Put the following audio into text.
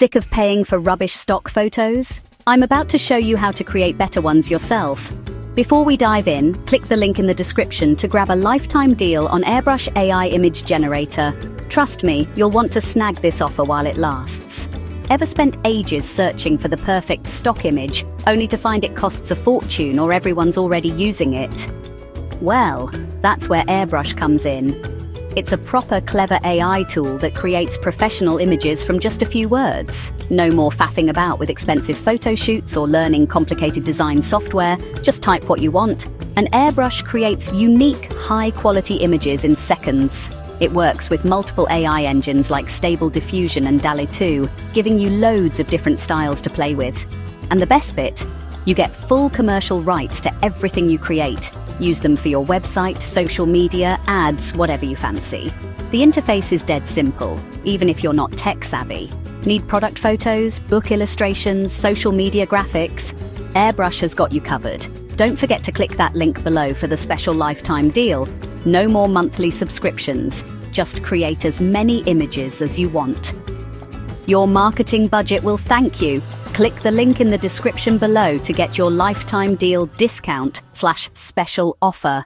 Sick of paying for rubbish stock photos? I'm about to show you how to create better ones yourself. Before we dive in, click the link in the description to grab a lifetime deal on Airbrush AI image generator. Trust me, you'll want to snag this offer while it lasts. Ever spent ages searching for the perfect stock image, only to find it costs a fortune or everyone's already using it? Well, that's where Airbrush comes in. It's a proper clever AI tool that creates professional images from just a few words. No more faffing about with expensive photo shoots or learning complicated design software. Just type what you want, and Airbrush creates unique, high-quality images in seconds. It works with multiple AI engines like Stable Diffusion and DALL-E 2, giving you loads of different styles to play with. And the best bit? You get full commercial rights to everything you create. Use them for your website, social media, ads, whatever you fancy. The interface is dead simple, even if you're not tech-savvy. Need product photos, book illustrations, social media graphics? Airbrush has got you covered. Don't forget to click that link below for the special lifetime deal. No more monthly subscriptions. Just create as many images as you want. Your marketing budget will thank you. Click the link in the description below to get your lifetime deal discount/special offer.